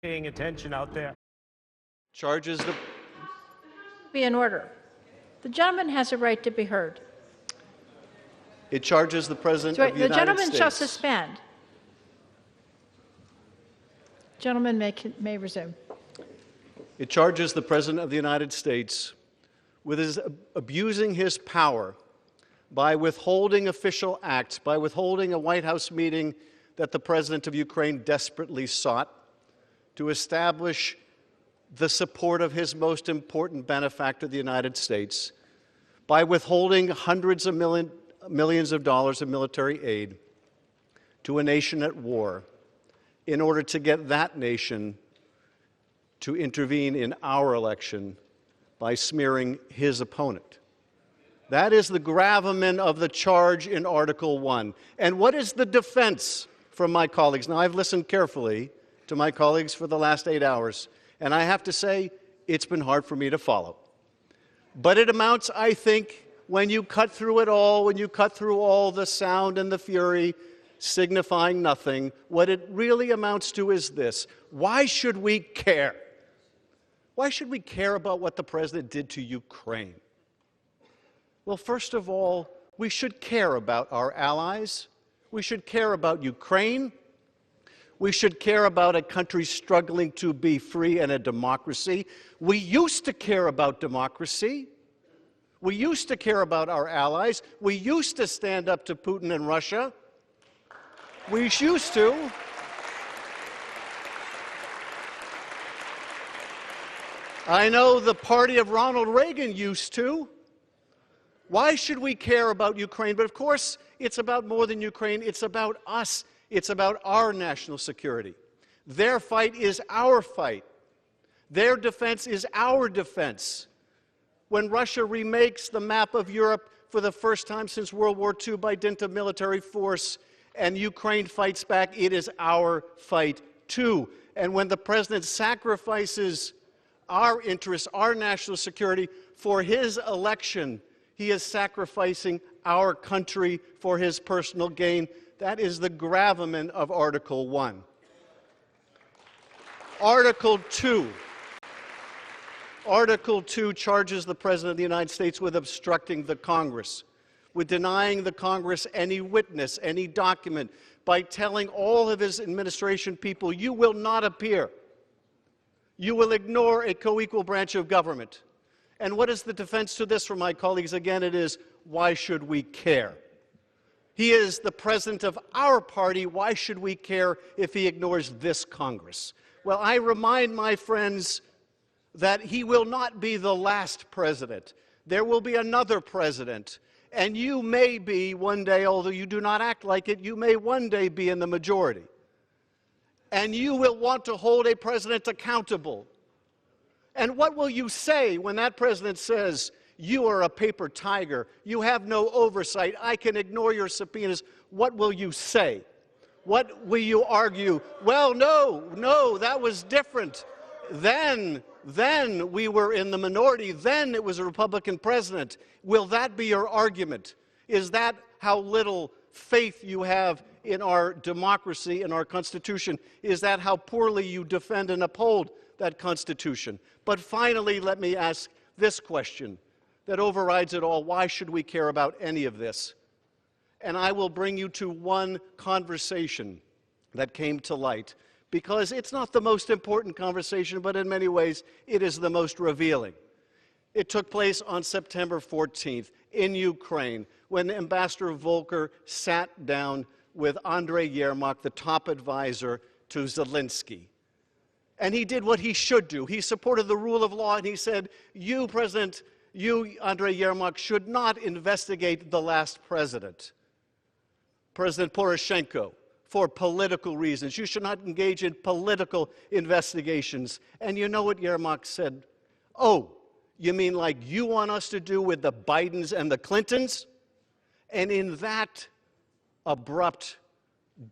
paying attention out there. Charges the... Be in order. The gentleman has a right to be heard. It charges the President So of the United States. The gentleman shall suspend. Gentleman may resume. It charges the President of the United States with abusing his power by withholding official acts, by withholding a White House meeting that the President of Ukraine desperately sought to establish the support of his most important benefactor, the United States, by withholding hundreds of millions of dollars of military aid to a nation at war in order to get that nation to intervene in our election by smearing his opponent. That is the gravamen of the charge in Article 1. And what is the defense from my colleagues? Now, I've listened carefully to my colleagues for the last 8 hours, and I have to say it's been hard for me to follow. But it amounts, I think, when you cut through it all, when you cut through all the sound and the fury, signifying nothing, what it really amounts to is this: why should we care? Why should we care about what the President did to Ukraine? Well, first of all, we should care about our allies. We should care about Ukraine. We should care about a country struggling to be free and a democracy. We used to care about democracy. We used to care about our allies. We used to stand up to Putin and Russia. We used to. I know the party of Ronald Reagan used to. Why should we care about Ukraine? But of course, it's about more than Ukraine. It's about us. It's about our national security. Their fight is our fight. Their defense is our defense. When Russia remakes the map of Europe for the first time since World War II by dint of military force, and Ukraine fights back, it is our fight too. And when the President sacrifices our interests, our national security for his election, he is sacrificing our country for his personal gain. That is the gravamen of Article 1. Article 2. Article 2 charges the President of the United States with obstructing the Congress, with denying the Congress any witness, any document, by telling all of his administration people, you will not appear. You will ignore a co-equal branch of government. And what is the defense to this from my colleagues? Again, it is, why should we care? He is the president of our party. Why should we care if he ignores this Congress? Well, I remind my friends that he will not be the last president. There will be another president. And you may be one day, although you do not act like it, you may one day be in the majority. And you will want to hold a president accountable. And what will you say when that president says, you are a paper tiger, you have no oversight, I can ignore your subpoenas? What will you say? What will you argue? Well, no, that was different. Then we were in the minority. Then it was a Republican president. Will that be your argument? Is that how little faith you have in our democracy and our Constitution? Is that how poorly you defend and uphold that Constitution? But finally, let me ask this question that overrides it all. Why should we care about any of this? And I will bring you to one conversation that came to light, because it's not the most important conversation, but in many ways it is the most revealing. It took place on September 14th in Ukraine, when Ambassador Volker sat down with Andrei Yermak, the top advisor to Zelensky. And he did what he should do. He supported the rule of law, and he said, you, President, you, Andrei Yermak, should not investigate the last president, President Poroshenko, for political reasons. You should not engage in political investigations. And you know what Yermak said? Oh, you mean like you want us to do with the Bidens and the Clintons? And in that abrupt,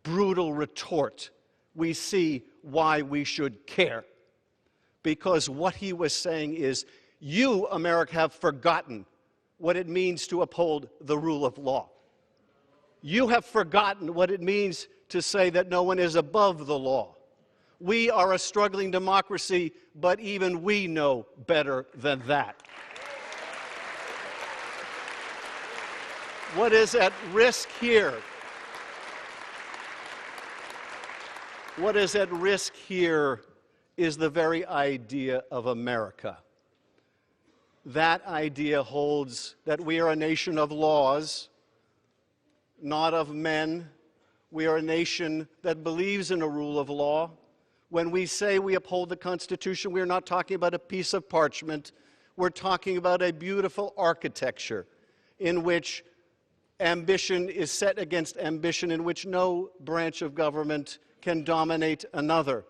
brutal retort, we see why we should care. Because what he was saying is, you, America, have forgotten what it means to uphold the rule of law. You have forgotten what it means to say that no one is above the law. We are a struggling democracy, but even we know better than that. What is at risk here? What is at risk here is the very idea of America. That idea holds that we are a nation of laws, not of men. We are a nation that believes in a rule of law. When we say we uphold the Constitution, we're not talking about a piece of parchment. We're talking about a beautiful architecture in which ambition is set against ambition, in which no branch of government can dominate another.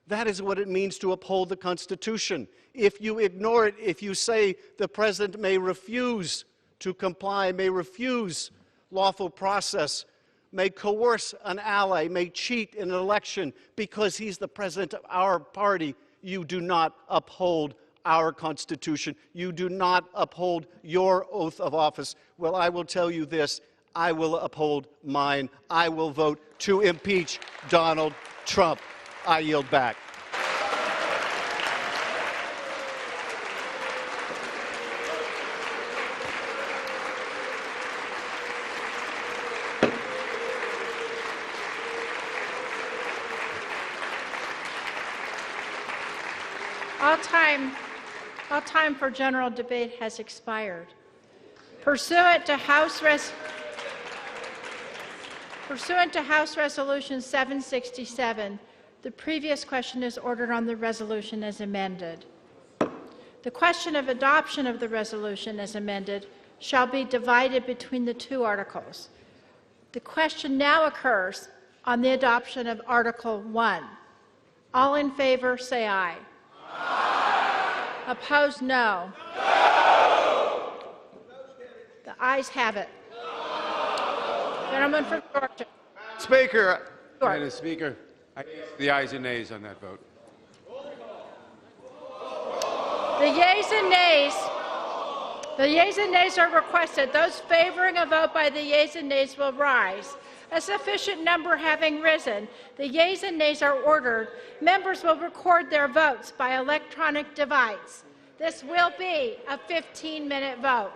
That is what it means to uphold the Constitution. If you ignore it, if you say the president may refuse to comply, may refuse lawful process, may coerce an ally, may cheat in an election because he's the president of our party, you do not uphold our Constitution. You do not uphold your oath of office. Well, I will tell you this, I will uphold mine. I will vote to impeach Donald Trump. I yield back. All time for general debate has expired. Pursuant to House Resolution 767, the previous question is ordered on the resolution as amended. The question of adoption of the resolution as amended shall be divided between the two articles. The question now occurs on the adoption of Article 1. All in favor, say aye. Opposed, no. The ayes have it. Gentleman from Georgia. Speaker. Madam Speaker, I ask the ayes and nays on that vote. The yeas and nays are requested. Those favoring a vote by the yeas and nays will rise. A sufficient number having risen, the yeas and nays are ordered. Members will record their votes by electronic device. This will be a 15-minute vote.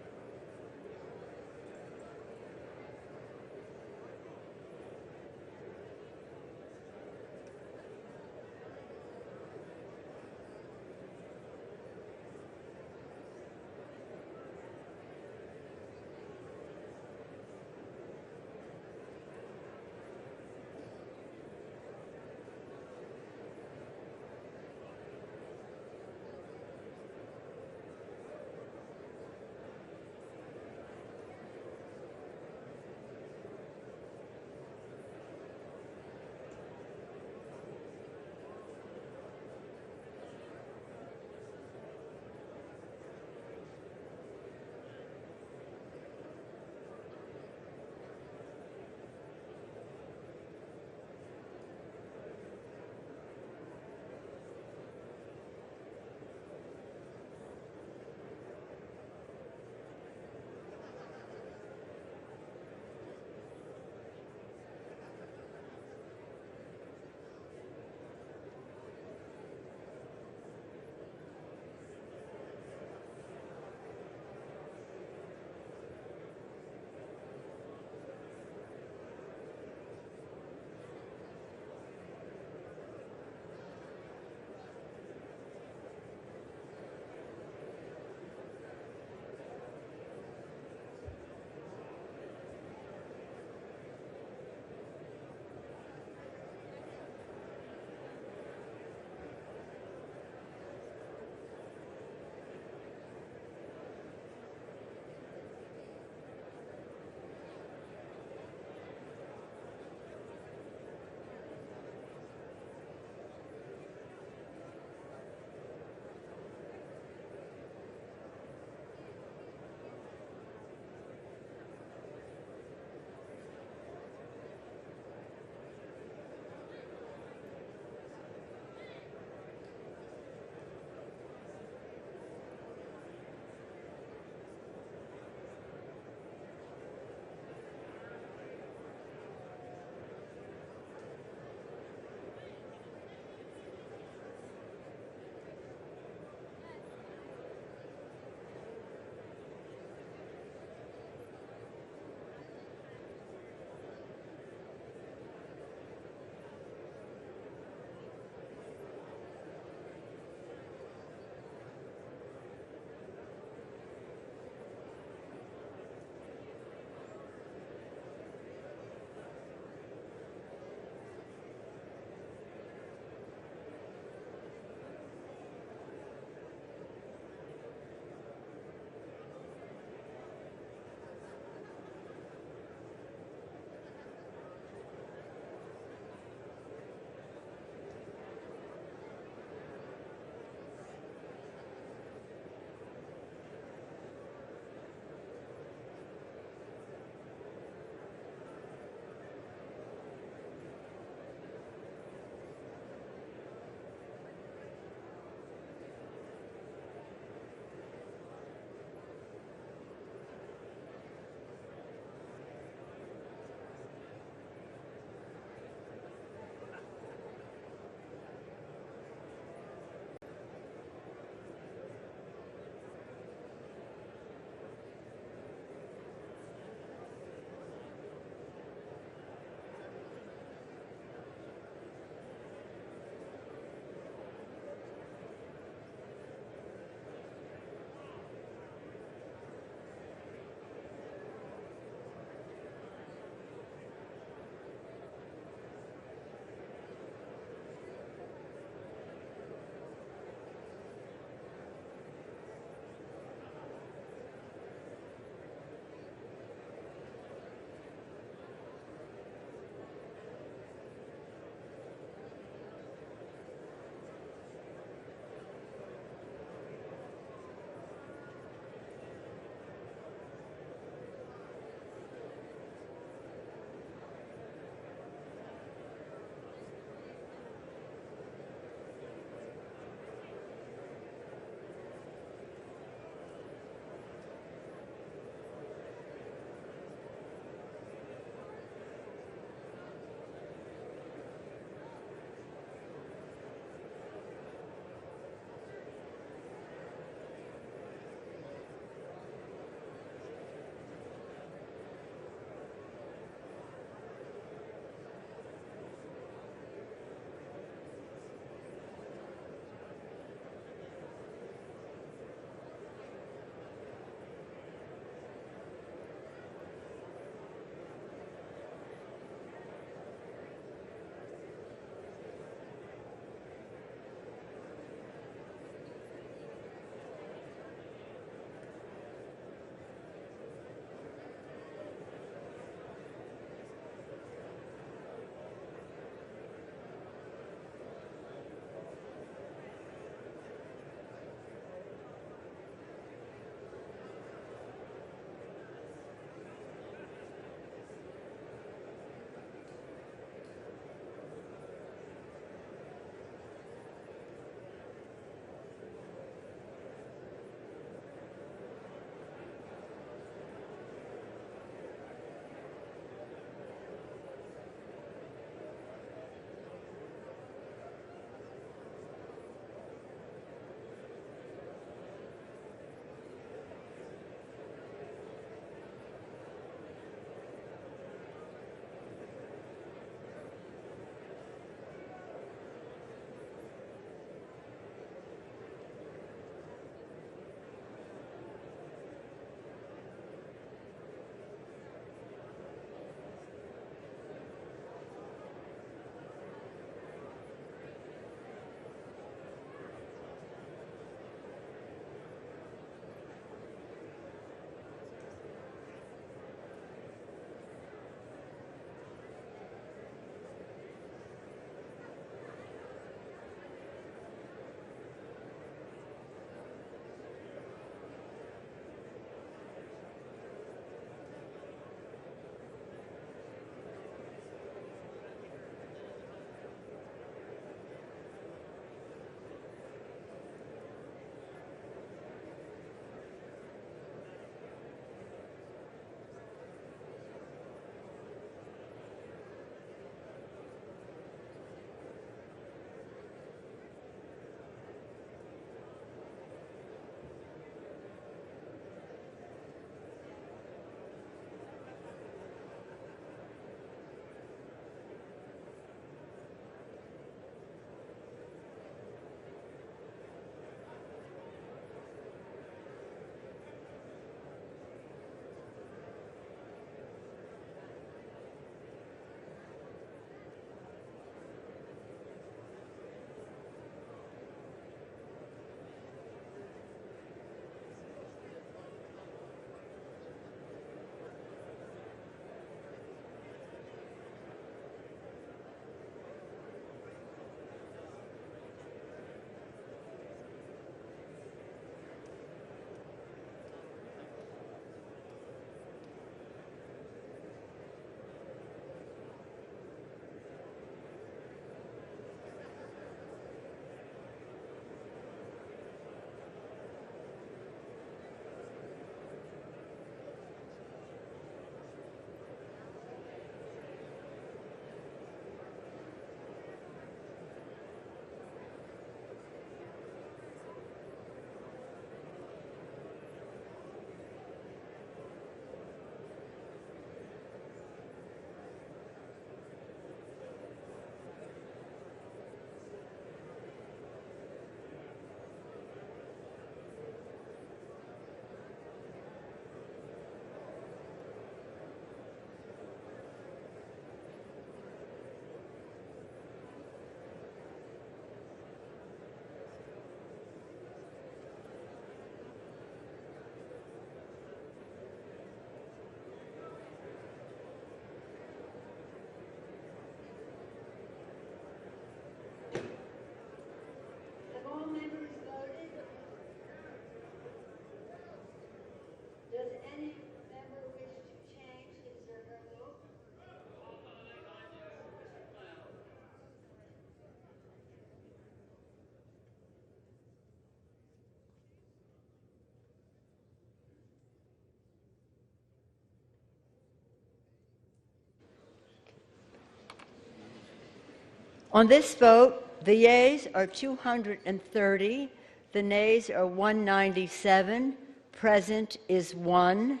On this vote, the yeas are 230, the nays are 197, present is 1.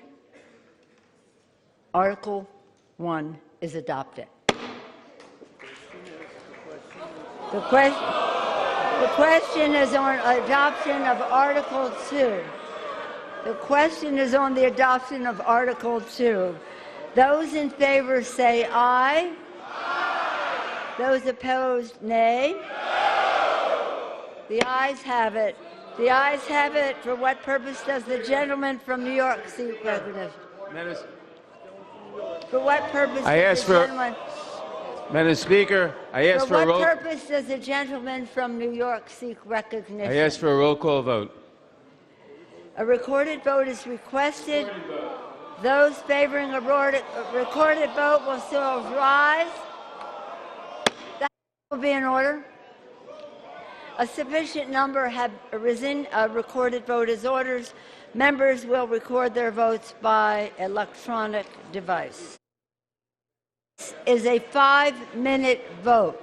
Article 1 is adopted. The question is on adoption of Article 2. The question is on the adoption of Article 2. Those in favor say aye. Aye. Those opposed, nay. No. The ayes have it. The ayes have it. For what purpose does the gentleman from New York seek recognition? For what purpose does the gentleman... Madam Speaker, I ask for a roll. For what purpose does the gentleman from New York seek recognition? I ask for a roll call vote. A recorded vote is requested. Those favoring a recorded vote will still rise. That will be in order. A sufficient number have arisen. A recorded vote is orders. Members will record their votes by electronic device. This is a 5-minute vote.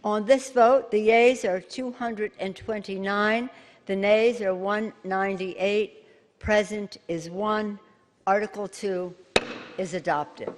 On this vote, the yeas are 229, the nays are 198, present is 1. Article 2 is adopted.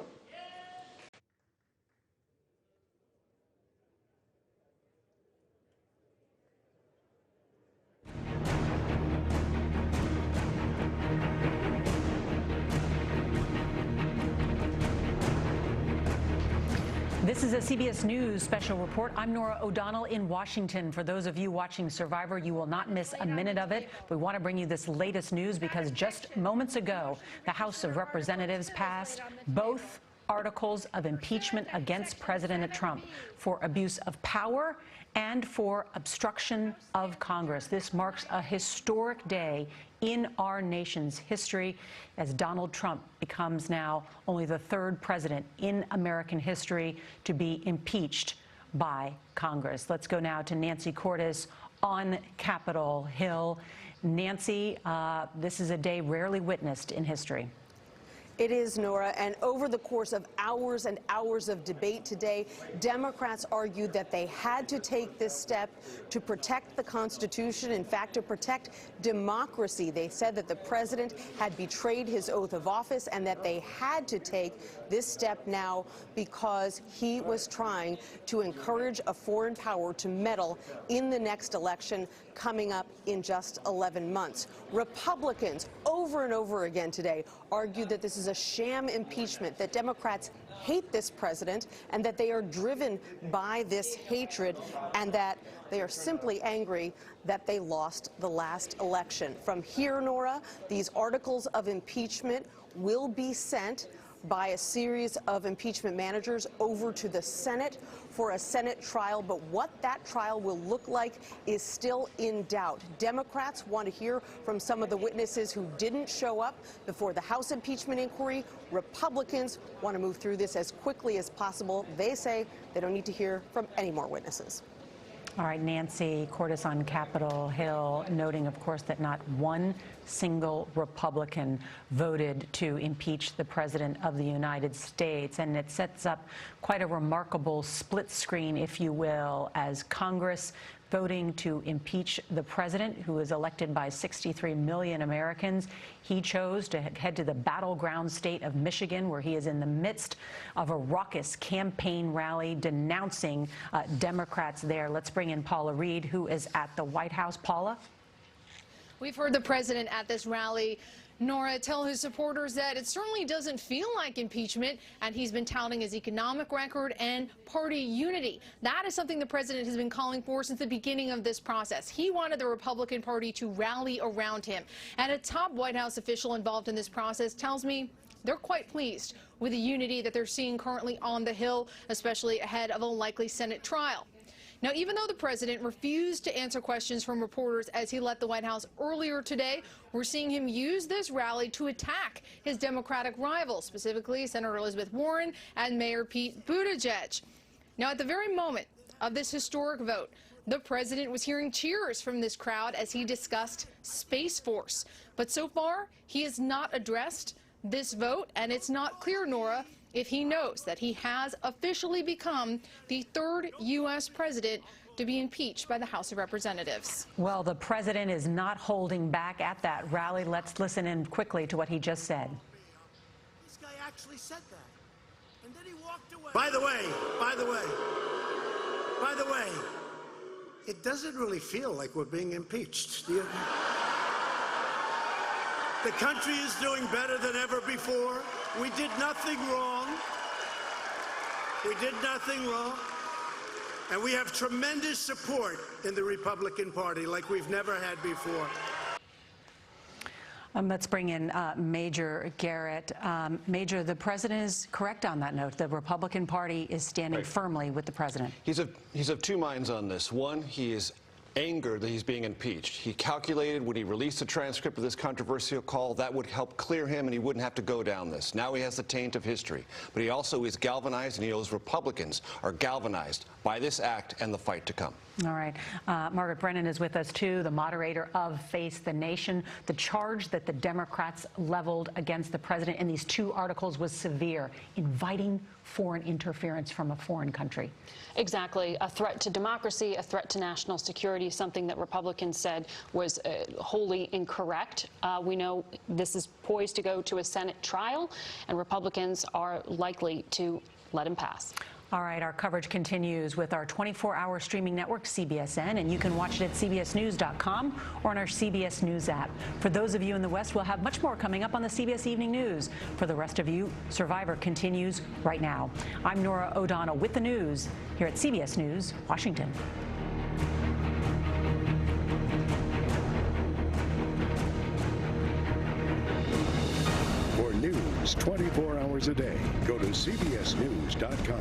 This is a CBS News special report. I'm Norah O'Donnell in Washington. For those of you watching Survivor, you will not miss a minute of it. We want to bring you this latest news because just moments ago, the House of Representatives passed both articles of impeachment against President Trump for abuse of power and for obstruction of Congress. This marks a historic day in our nation's history as Donald Trump becomes now only the third president in American history to be impeached by Congress. Let's go now to Nancy Cordes on Capitol Hill. Nancy, this is a day rarely witnessed in history. It is, Nora, and over the course of hours and hours of debate today, Democrats argued that they had to take this step to protect the Constitution, in fact, to protect democracy. They said that the president had betrayed his oath of office and that they had to take this step now because he was trying to encourage a foreign power to meddle in the next election coming up in just 11 months. Republicans over and over again today argued that this is a sham impeachment, that Democrats hate this president and that they are driven by this hatred and that they are simply angry that they lost the last election. From here, Nora, these articles of impeachment will be sent by a series of impeachment managers over to the Senate for a Senate trial, but what that trial will look like is still in doubt. Democrats want to hear from some of the witnesses who didn't show up before the House impeachment inquiry. Republicans want to move through this as quickly as possible. They say they don't need to hear from any more witnesses. All right, Nancy Cordes on Capitol Hill, noting, of course, that not one single Republican voted to impeach the President of the United States. And it sets up quite a remarkable split screen, if you will, as Congress voting to impeach the president, who is elected by 63 million Americans. He chose to head to the battleground state of Michigan, where he is in the midst of a raucous campaign rally denouncing Democrats there. Let's bring in Paula Reed, who is at the White House. Paula? We've heard the president at this rally, Nora, tell his supporters that it certainly doesn't feel like impeachment, and he's been touting his economic record and party unity. That is something the president has been calling for since the beginning of this process. He wanted the Republican Party to rally around him. And a top White House official involved in this process tells me they're quite pleased with the unity that they're seeing currently on the Hill, especially ahead of a likely Senate trial. Now, even though the president refused to answer questions from reporters as he left the White House earlier today, we're seeing him use this rally to attack his Democratic rivals, specifically Senator Elizabeth Warren and Mayor Pete Buttigieg. Now, at the very moment of this historic vote, the president was hearing cheers from this crowd as he discussed Space Force. But so far, he has not addressed this vote, and it's not clear, Nora, if he knows that he has officially become the third U.S. president to be impeached by the House of Representatives. Well, the president is not holding back at that rally. Let's listen in quickly to what he just said. This guy actually said that, and then he walked away. By the way, it doesn't really feel like we're being impeached, do you? The country is doing better than ever before. We did nothing wrong. We did nothing wrong. And we have tremendous support in the Republican Party like we've never had before. Let's bring in Major Garrett. Major, the president is correct on that note. The Republican Party is standing firmly with the president. He's of two minds on this. One, he is anger that he's being impeached. He calculated when he released the transcript of this controversial call, that would help clear him and he wouldn't have to go down this. Now he has the taint of history. But he also is galvanized, and he knows Republicans are galvanized by this act and the fight to come. All right. Margaret Brennan is with us, too, the moderator of Face the Nation. The charge that the Democrats leveled against the president in these two articles was severe, inviting foreign interference from a foreign country. Exactly. A threat to democracy, a threat to national security, something that Republicans said was wholly incorrect. We know this is poised to go to a Senate trial, and Republicans are likely to let him pass. All right, our coverage continues with our 24-hour streaming network, CBSN, and you can watch it at cbsnews.com or on our CBS News app. For those of you in the West, we'll have much more coming up on the CBS Evening News. For the rest of you, Survivor continues right now. I'm Norah O'Donnell with the news here at CBS News, Washington. For news 24 hours a day, go to cbsnews.com.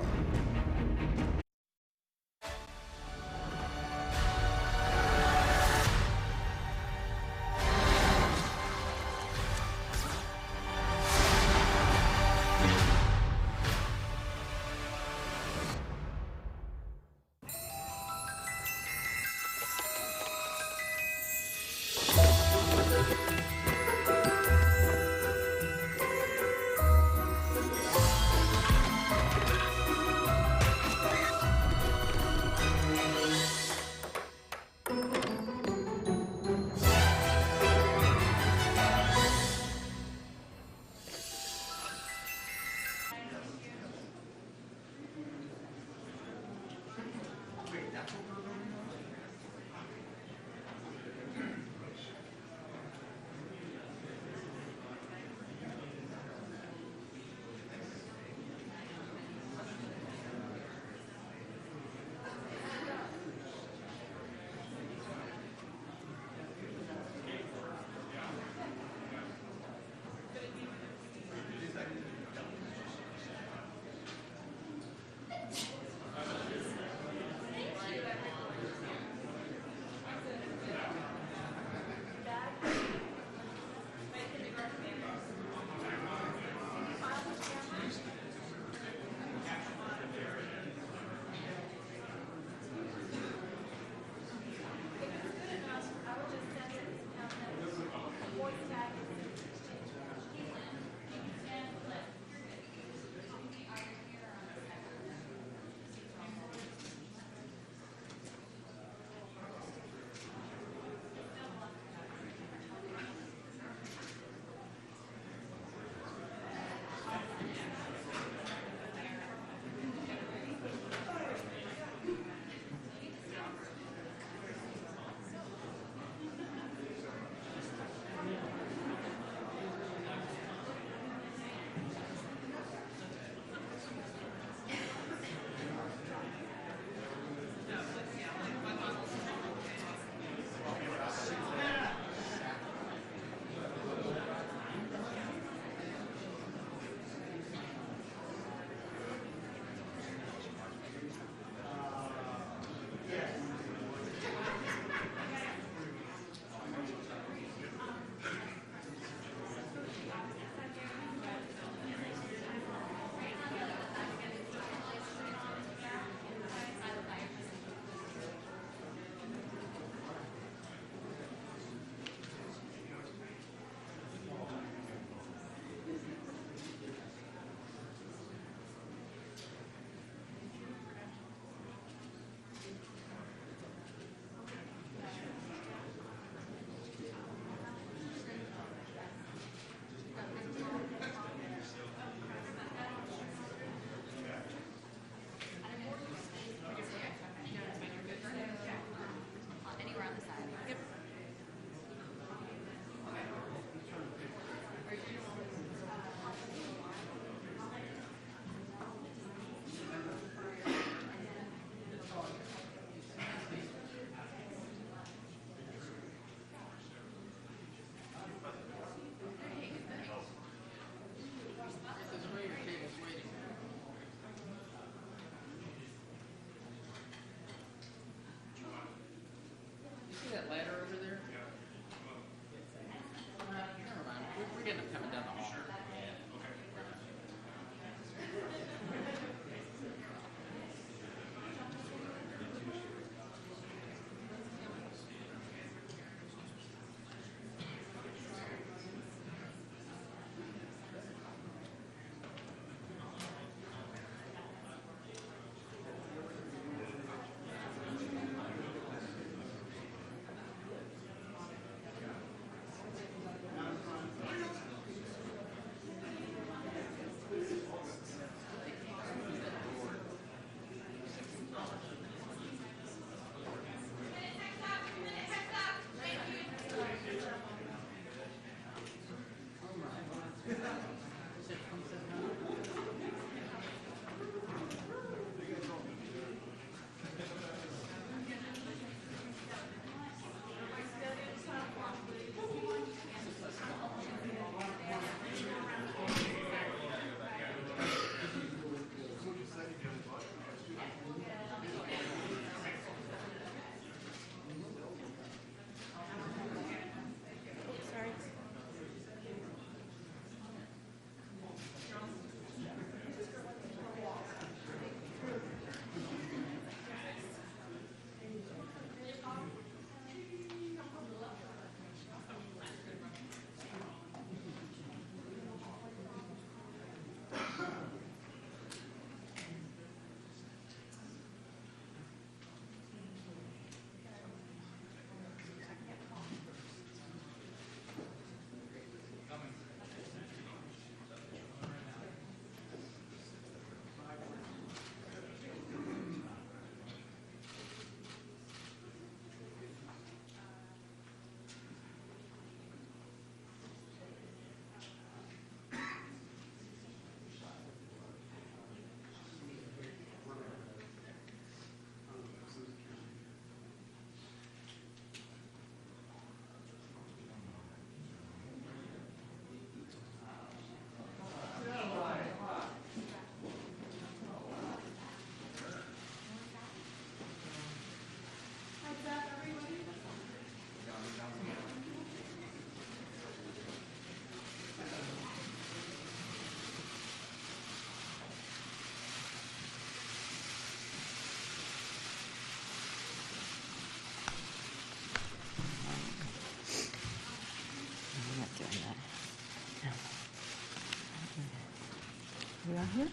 We are here.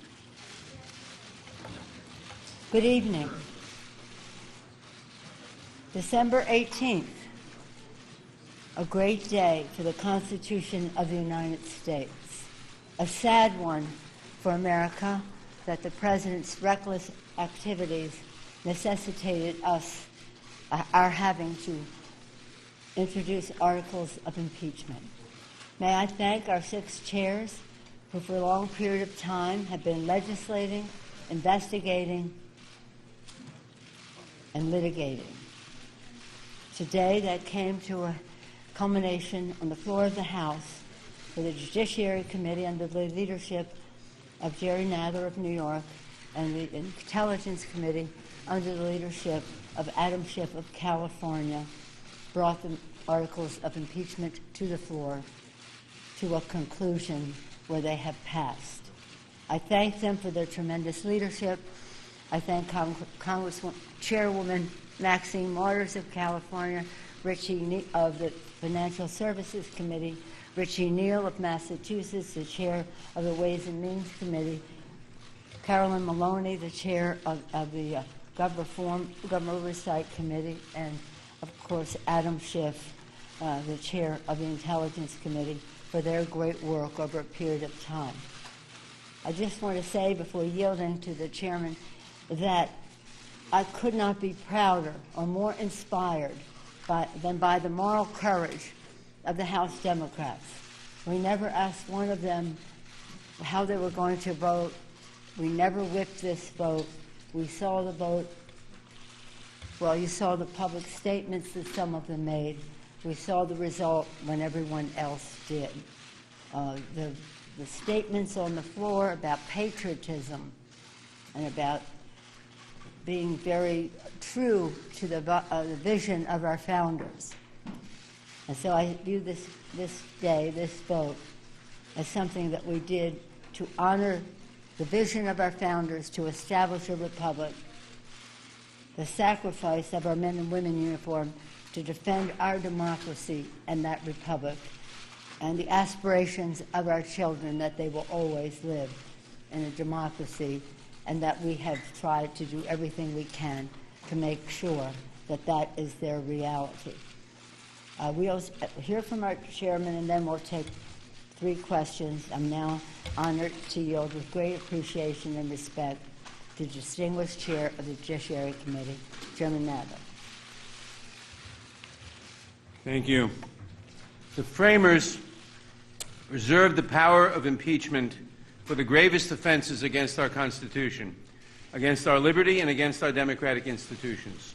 Good evening. December 18th, a great day for the Constitution of the United States. A sad one for America that the President's reckless activities necessitated our having to introduce articles of impeachment. May I thank our 6 chairs who for a long period of time have been legislating, investigating, and litigating. Today that came to a culmination on the floor of the House for the Judiciary Committee under the leadership of Jerry Nadler of New York and the Intelligence Committee under the leadership of Adam Schiff of California brought the articles of impeachment to the floor to a conclusion where they have passed. I thank them for their tremendous leadership. I thank Chairwoman Maxine Waters of California, Richie of the Financial Services Committee, Richie Neal of Massachusetts, the chair of the Ways and Means Committee, Carolyn Maloney, the chair of the Government Oversight Committee, and of course Adam Schiff, the chair of the Intelligence Committee, for their great work over a period of time. I just want to say before yielding to the chairman that I could not be prouder or more inspired than by the moral courage of the House Democrats. We never asked one of them how they were going to vote. We never whipped this vote. We saw the vote. Well, you saw the public statements that some of them made. We saw the result when everyone else did. The statements on the floor about patriotism and about being very true to the vision of our founders. And so I view this day, this vote, as something that we did to honor the vision of our founders to establish a republic, the sacrifice of our men and women in uniform to defend our democracy and that republic, and the aspirations of our children that they will always live in a democracy, and that we have tried to do everything we can to make sure that that is their reality. We'll hear from our chairman, and then we'll take 3 questions. I'm now honored to yield with great appreciation and respect to the distinguished chair of the Judiciary Committee, Chairman Nadler. Thank you. The framers reserved the power of impeachment for the gravest offenses against our Constitution, against our liberty, and against our democratic institutions.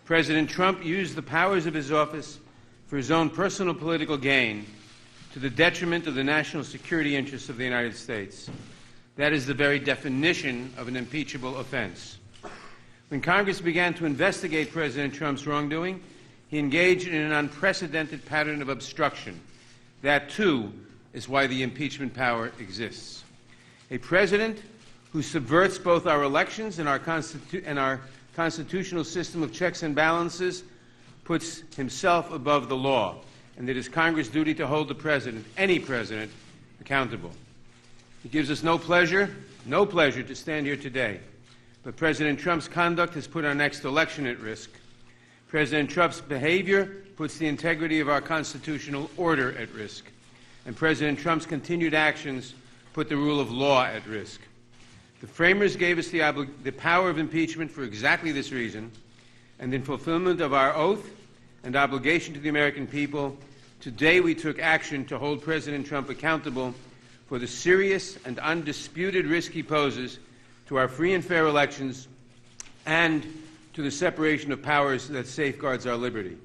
President Trump used the powers of his office for his own personal political gain to the detriment of the national security interests of the United States. That is the very definition of an impeachable offense. When Congress began to investigate President Trump's wrongdoing, he engaged in an unprecedented pattern of obstruction. That, too, is why the impeachment power exists. A president who subverts both our elections and our constitutional system of checks and balances puts himself above the law, and it is Congress' duty to hold the president, any president, accountable. It gives us no pleasure to stand here today, but President Trump's conduct has put our next election at risk. President Trump's behavior puts the integrity of our constitutional order at risk, and President Trump's continued actions put the rule of law at risk. The framers gave us the power of impeachment for exactly this reason, and in fulfillment of our oath and obligation to the American people, today we took action to hold President Trump accountable for the serious and undisputed risk he poses to our free and fair elections and to the separation of powers that safeguards our liberty.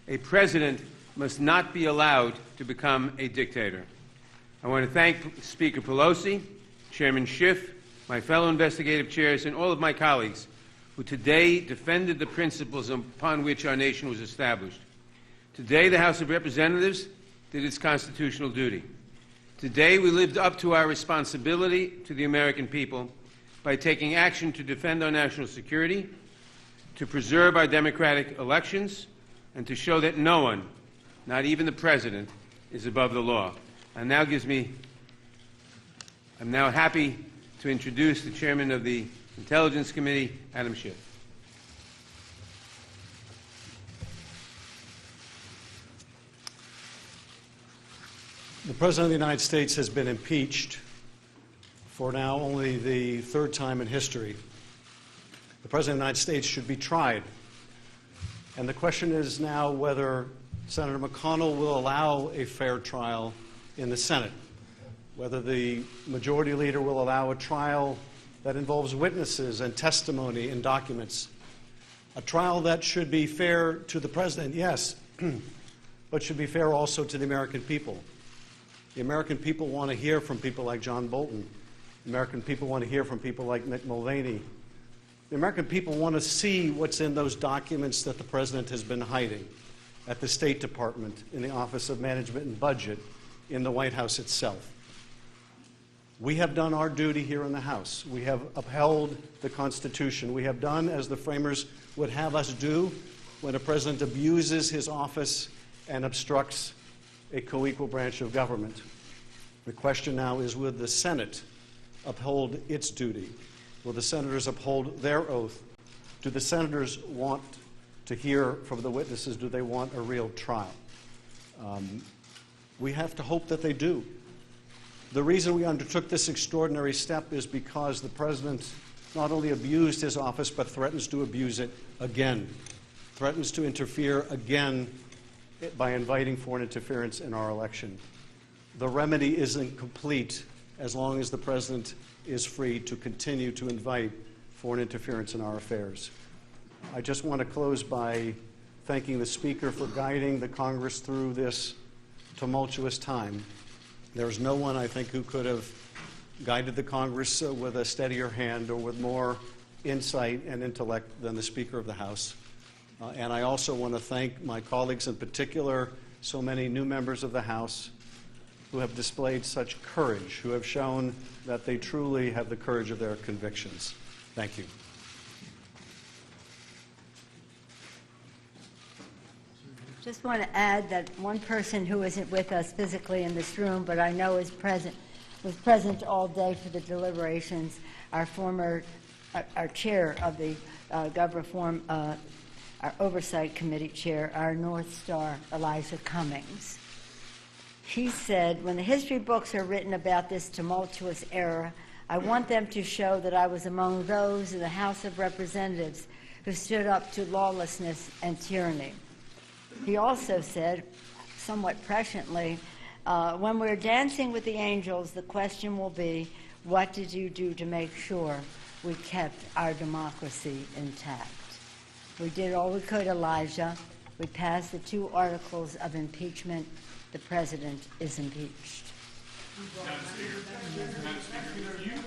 A president must not be allowed to become a dictator. I want to thank Speaker Pelosi, Chairman Schiff, my fellow investigative chairs, and all of my colleagues who today defended the principles upon which our nation was established. Today, the House of Representatives did its constitutional duty. Today, we lived up to our responsibility to the American people by taking action to defend our national security, to preserve our democratic elections, and to show that no one, not even the president, is above the law. I'm now happy to introduce the chairman of the Intelligence Committee, Adam Schiff. The President of the United States has been impeached for now only the third time in history. The President of the United States should be tried. And the question is now whether Senator McConnell will allow a fair trial in the Senate, whether the Majority Leader will allow a trial that involves witnesses and testimony and documents, a trial that should be fair to the President, yes, but should be fair also to the American people. The American people want to hear from people like John Bolton. The American people want to hear from people like Mick Mulvaney. The American people want to see what's in those documents that the President has been hiding at the State Department, in the Office of Management and Budget, in the White House itself. We have done our duty here in the House. We have upheld the Constitution. We have done as the framers would have us do when a president abuses his office and obstructs a co-equal branch of government. The question now is, will the Senate uphold its duty? Will the senators uphold their oath? Do the senators want to hear from the witnesses? Do they want a real trial? We have to hope that they do. The reason we undertook this extraordinary step is because the President not only abused his office, but threatens to abuse it again, threatens to interfere again by inviting foreign interference in our election. The remedy isn't complete as long as the President is free to continue to invite foreign interference in our affairs. I just want to close by thanking the Speaker for guiding the Congress through this tumultuous time. There's no one, I think, who could have guided the Congress with a steadier hand or with more insight and intellect than the Speaker of the House. And I also want to thank my colleagues, in particular, so many new members of the House who have displayed such courage, who have shown that they truly have the courage of their convictions. Thank you. Just want to add that one person who isn't with us physically in this room, but I know was present all day for the deliberations, our chair of the Gov Reform, our Oversight Committee chair, our North Star, Elijah Cummings. He said, when the history books are written about this tumultuous era, I want them to show that I was among those in the House of Representatives who stood up to lawlessness and tyranny. He also said, somewhat presciently, when we're dancing with the angels, the question will be, what did you do to make sure we kept our democracy intact? We did all we could, Elijah. We passed the 2 articles of impeachment. The President is impeached. Madam Speaker, do you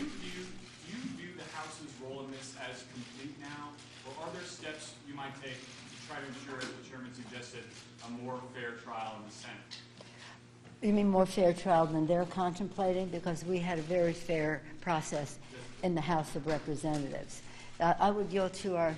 view the House's role in this as complete now, or are there steps you might take to try to ensure, as the Chairman suggested, a more fair trial in the Senate? You mean more fair trial than they're contemplating? Because we had a very fair process in the House of Representatives. I would yield to our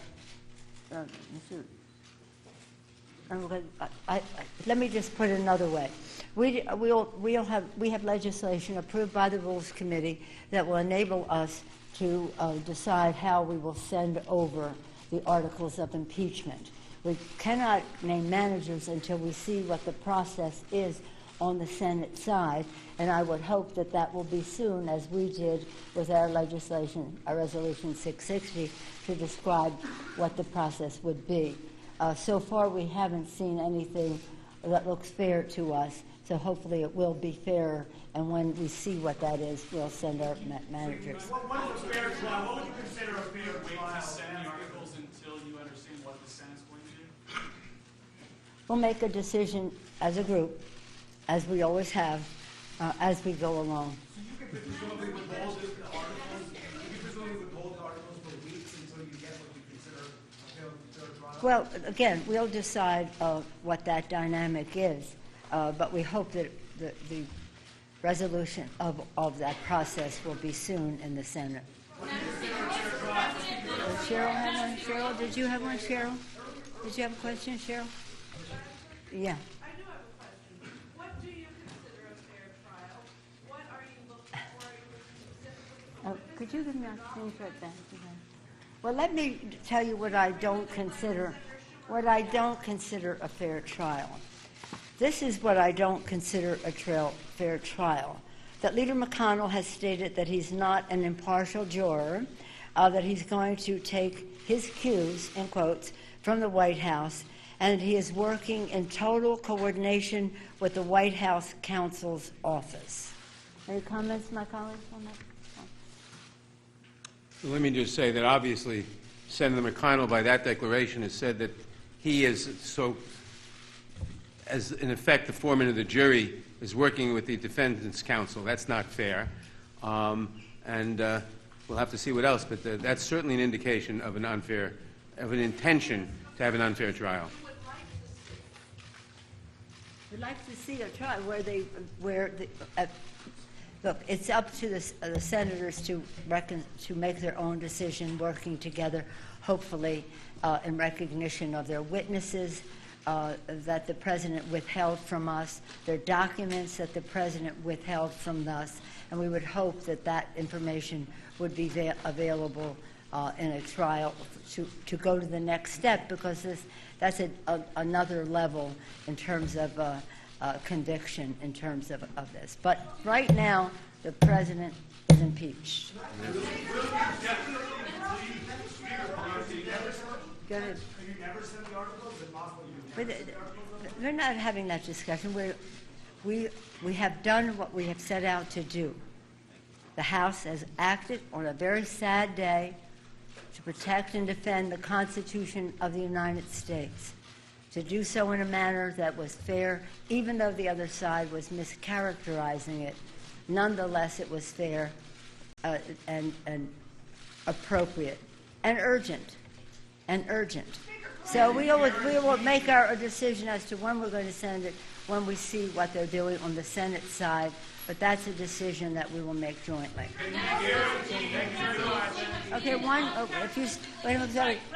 let me just put it another way. We have legislation approved by the Rules Committee that will enable us to decide how we will send over the articles of impeachment. We cannot name managers until we see what the process is on the Senate side, and I would hope that that will be soon, as we did with our legislation, our Resolution 660, to describe what the process would be. So far, we haven't seen anything that looks fair to us, so hopefully it will be fair, and when we see what that is, we'll send our managers. What would you consider a fair way to send the articles until you understand what the Senate's going to do? We'll make a decision as a group, as we always have, as we go along. So you could presumably withhold the articles for weeks until you get what you consider a fair trial? Well, again, we'll decide what that dynamic is, but we hope that the resolution of that process will be soon in the Senate. Cheryl have one? Cheryl, did you have one, Cheryl? Did you have a question, Cheryl? Yeah. I do have a question. What do you consider a fair trial? What are you looking for? Are you looking specifically for Could you give me a thing for that? Well, let me tell you what I don't consider a fair trial. This is what I don't consider a fair trial. That Leader McConnell has stated that he's not an impartial juror, that he's going to take his cues, in quotes, from the White House, and he is working in total coordination with the White House counsel's office. Any comments, my colleagues, on that? Well, let me just say that obviously Senator McConnell, by that declaration, has said that he is as in effect the foreman of the jury, is working with the defendant's counsel. That's not fair. We'll have to see what else, but that's certainly an indication of an intention to have an unfair trial. We'd like to see a trial look, it's up to the senators to make their own decision, working together, hopefully in recognition of their witnesses that the president withheld from us, their documents that the president withheld from us, and we would hope that that information would be available in a trial to go to the next step, because that's another level in terms of conviction in terms of this. But right now, the president is impeached. Go ahead. We're not having that discussion. We have done what we have set out to do. The House has acted on a very sad day to protect and defend the Constitution of the United States, to do so in a manner that was fair, even though the other side was mischaracterizing it. Nonetheless, it was fair and appropriate and urgent. So we will make our decision as to when we're going to send it when we see what they're doing on the Senate side, but that's a decision that we will make jointly. Okay,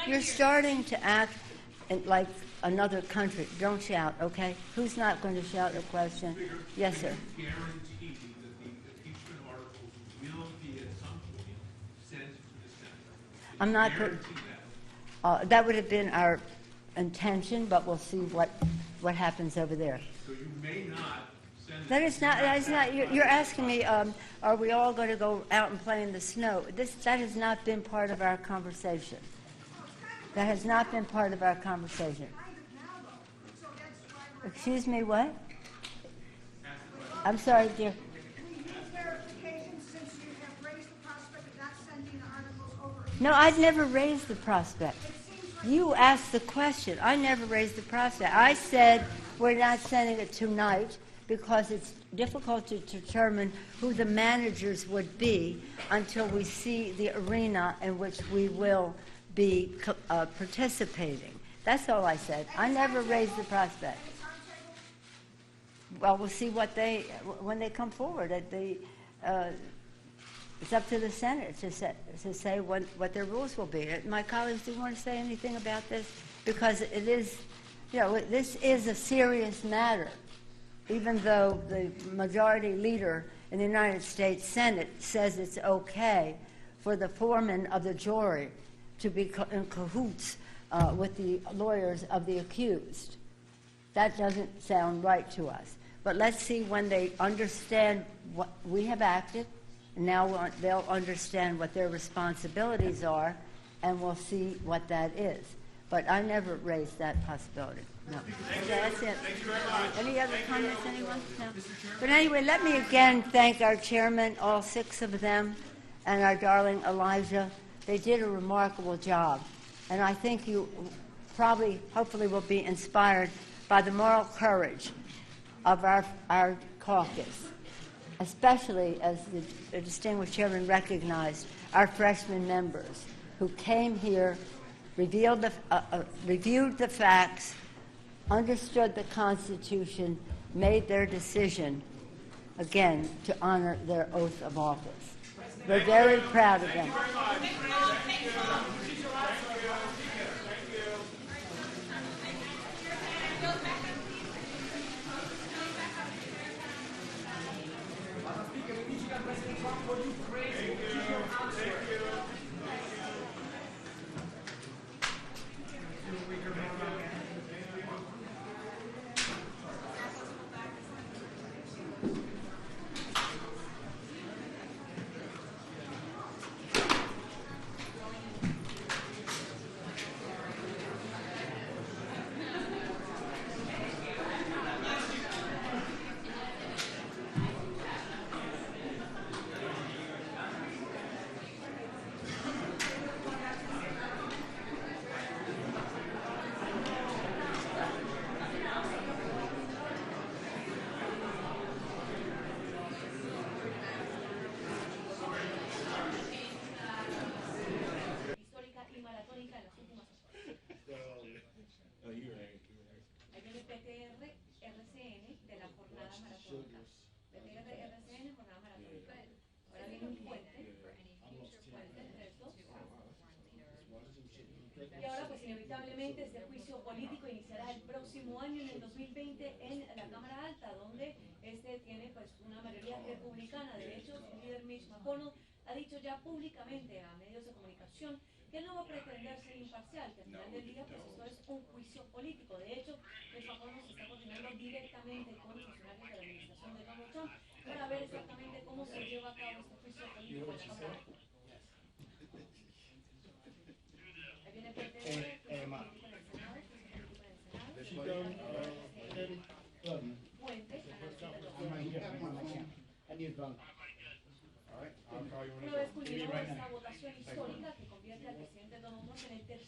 you're starting to act like another country. Don't shout, okay? Who's not going to shout a question? Yes, sir. Guarantee that the impeachment articles will be at some point sent to the Senate. I'm not. That would have been our intention, but we'll see what happens over there. So you may not send. That is not. You're asking me. Are we all going to go out and play in the snow? That has not been part of our conversation. That has not been part of our conversation. Excuse me, what? I'm sorry, dear. No, I'd never raised the prospect. You asked the question. I never raised the prospect. I said we're not sending it tonight because it's difficult to determine who the managers would be until we see the arena in which we will be participating. That's all I said. I never raised the prospect. Well, we'll see when they come forward. It's up to the Senate to say what their rules will be. My colleagues, do you want to say anything about this? Because it is, this is a serious matter. Even though the majority leader in the United States Senate says it's okay for the foreman of the jury to be in cahoots with the lawyers of the accused. That doesn't sound right to us. But let's see when they understand what we have acted. Now they'll understand what their responsibilities are, and we'll see what that is. But I never raised that possibility. No. Okay, that's it. Thank you very much. Any other comments, anyone? No. But anyway, let me again thank our chairmen, all 6 of them, and our darling Elijah. They did a remarkable job. And I think you hopefully will be inspired by the moral courage of our caucus, especially, as the distinguished chairman recognized, our freshman members who came here, reviewed the facts, understood the Constitution, made their decision, again, to honor their oath of office. We're very proud of them. Speaker, we need you guys, President Trump, would you praise Y ahora, pues inevitablemente, este juicio político iniciará el próximo año, en el 2020, en la Cámara Alta, donde este tiene pues una mayoría republicana. De hecho, el líder Mitch McConnell ha dicho ya públicamente a medios de comunicación que él no va a pretender ser imparcial, que al final del día pues esto es un juicio político. De hecho, Mitch McConnell se está coordinando directamente con funcionarios de la administración de Donald Trump para ver exactamente cómo se lleva a cabo este juicio político en la Cámara Alta. Ahí viene el PT, juicio político en el Senado, juicio político en el Senado. Puente, una vez culminó esta votación histórica que convierte al presidente Donald Trump en el tercer